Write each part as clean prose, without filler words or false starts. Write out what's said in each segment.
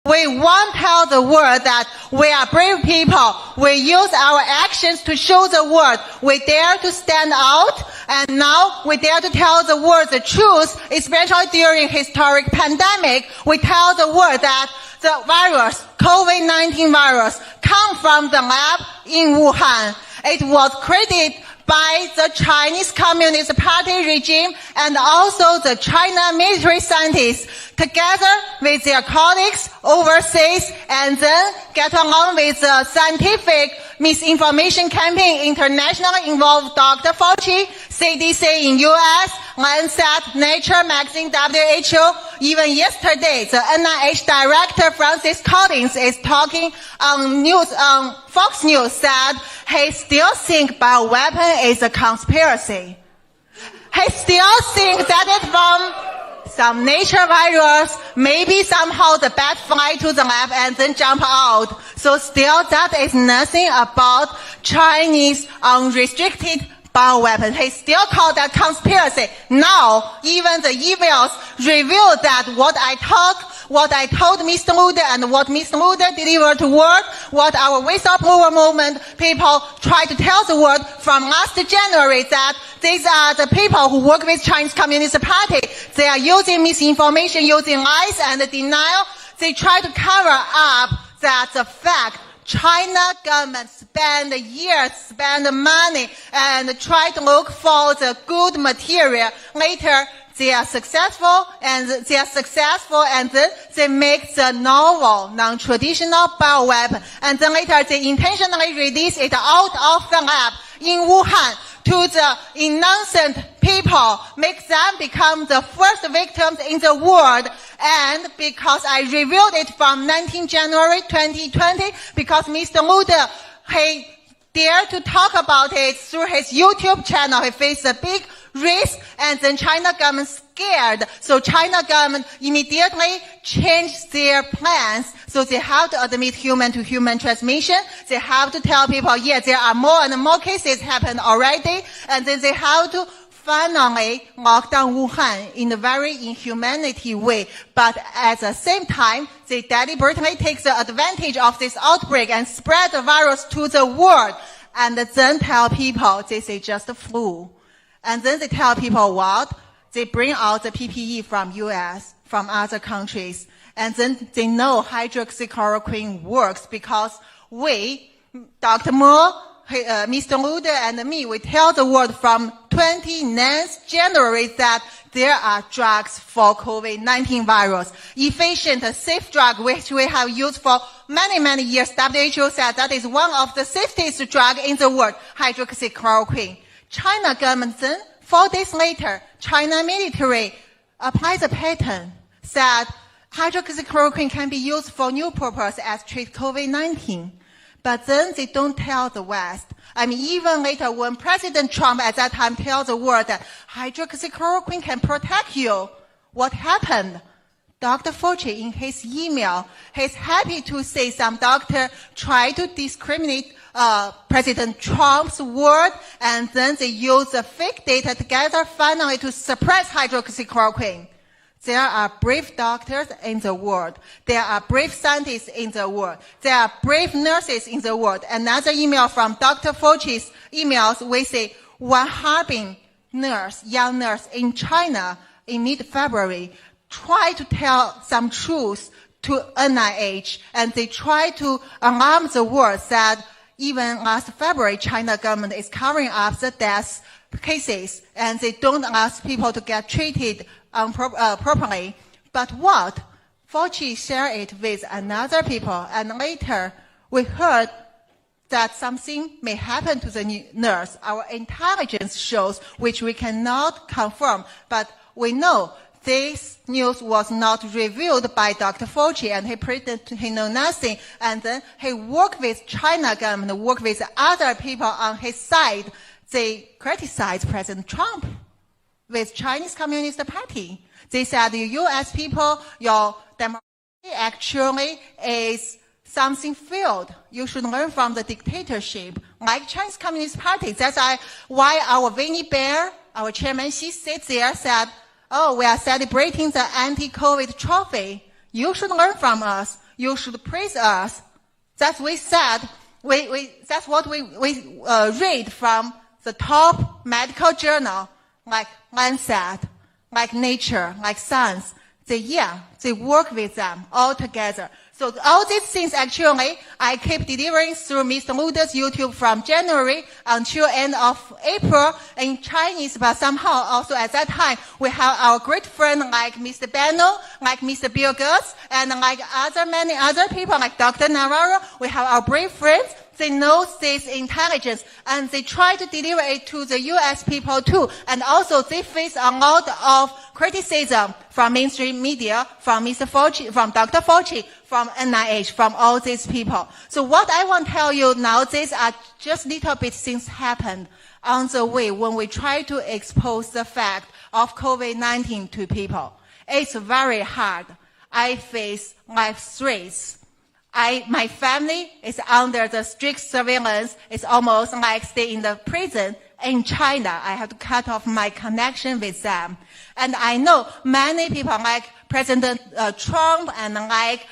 We want to tell the world that we are brave people. We use our actions to show the world. We dare to stand out, and now we dare to tell the world the truth, especially during historic pandemic. We tell the world that the virus, COVID-19 virus, comes from the lab in Wuhan. It was created by the Chinese Communist Party regime and also the China military scientists together with their colleagues overseas, and then get along with the scientific misinformation campaign internationally involved Dr. Fauci, CDC in US, Lancet, Nature magazine, WHO. Even yesterday, the NIH director Francis Collins is talking on news, on Fox News, said he still thinks bioweapon is a conspiracy. He still thinks that it's from some nature virus, maybe somehow the bat fly to the lab and then jump out. So still that is nothing about Chinese unrestricted bioweapon. He still called that conspiracy. Now, even the emails reveal that what I told Mr. Lude and what Mr. Lude delivered to world, what our whistleblower movement people try to tell the world from last January, that these are the people who work with Chinese Communist Party. They are using misinformation, using lies and denial. They try to cover up that the fact China government spend years, spend money, and try to look for the good material. Later, they are successful, and then they make the novel, non-traditional bioweapon, and then later they intentionally release it out of the lab in Wuhan to the innocent people, make them become the first victims in the world. And because I revealed it from 19 January 2020, because Mr. Lude, he dared to talk about it through his YouTube channel, he faced a big risk, and then China government scared. So China government immediately changed their plans. So they have to admit human-to-human transmission. They have to tell people, yeah, there are more and more cases happen already. And then they have to finally lock down Wuhan in a very inhumanity way. But at the same time, they deliberately take the advantage of this outbreak and spread the virus to the world. And then tell people this is just a flu. And then they tell people what? They bring out the PPE from US, from other countries. And then they know hydroxychloroquine works because we, Dr. Mo, Mr. Lude and me, we tell the world from 29th January that there are drugs for COVID-19 virus. Efficient, safe drug, which we have used for many, many years. WHO said that is one of the safest drugs in the world, hydroxychloroquine. China government then, 4 days later, China military applied the patent, said hydroxychloroquine can be used for new purpose as treat COVID-19. But then they don't tell the West. I mean, even later when President Trump at that time tells the world that hydroxychloroquine can protect you, what happened? Dr. Fauci, in his email, he's happy to say some doctor try to discriminate President Trump's word, and then they use the fake data together finally to suppress hydroxychloroquine. There are brave doctors in the world. There are brave scientists in the world. There are brave nurses in the world. Another email from Dr. Fauci's emails, we say one Harbin nurse, young nurse in China in mid-February, tried to tell some truth to NIH, and they tried to alarm the world that even last February, China government is covering up the death cases, and they don't ask people to get treated properly. But what? Fauci shared it with another people, and later we heard that something may happen to the nurse. Our intelligence shows, which we cannot confirm, but we know this news was not revealed by Dr. Fauci, and he pretended he know nothing. And then he worked with China government, worked with other people on his side. They criticized President Trump with Chinese Communist Party. They said, the U.S. people, your democracy actually is something failed. You should learn from the dictatorship, like Chinese Communist Party. That's why our Winnie Bear, our chairman, she sits there, said, oh, we are celebrating the anti-COVID trophy. You should learn from us. You should praise us. That's we said. That's what we read from the top medical journal, like Lancet, like Nature, like Science. They work with them all together. So all these things actually, I keep delivering through Mr. Luder's YouTube from January until end of April in Chinese, but somehow also at that time, we have our great friend like Mr. Benno, like Mr. Bill Gates, and like many other people like Dr. Navarro. We have our brave friends. They know this intelligence, and they try to deliver it to the U.S. people too. And also, they face a lot of criticism from mainstream media, from Mr. Fauci, from Dr. Fauci, from NIH, from all these people. So what I want to tell you now, these are just little bit things happened on the way when we try to expose the fact of COVID-19 to people. It's very hard. I face life threats. My family is under the strict surveillance. It's almost like stay in the prison in China. I have to cut off my connection with them. And I know many people like President Trump and like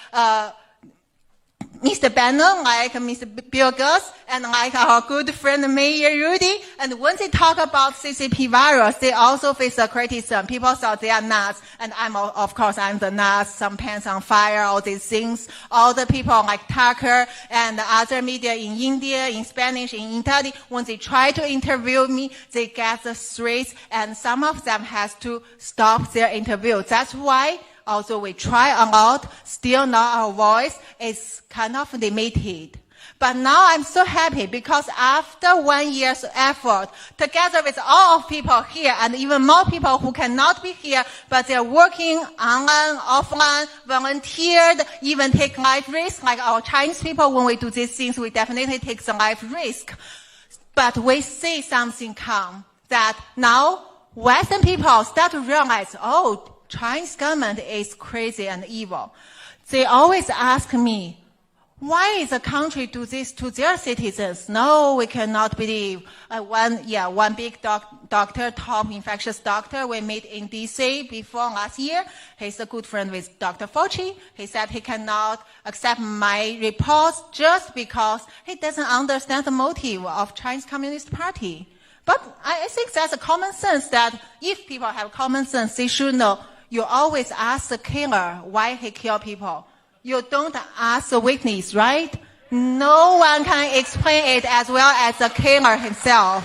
Mr. Bannon, like Mr. Bill Gates, and like our good friend Mayor Rudy. And when they talk about CCP virus, they also face a criticism. People thought they are nuts, and of course, I'm the nuts, some pants on fire, all these things. All the people like Tucker and other media in India, in Spanish, in Italy, when they try to interview me, they get the threats, and some of them has to stop their interview. That's why although we try a lot, still now our voice is kind of limited. But now I'm so happy because after 1 year's effort, together with all of people here and even more people who cannot be here, but they're working online, offline, volunteered, even take life risk. Like our Chinese people, when we do these things, we definitely take the life risk. But we see something come that now Western people start to realize, oh, Chinese government is crazy and evil. They always ask me, why is the country do this to their citizens? No, we cannot believe. One big doctor, top infectious doctor, we met in DC before last year. He's a good friend with Dr. Fauci. He said he cannot accept my reports just because he doesn't understand the motive of Chinese Communist Party. But I think that's a common sense that if people have common sense, they should know. You always ask the killer why he killed people. You don't ask the witness, right? No one can explain it as well as the killer himself.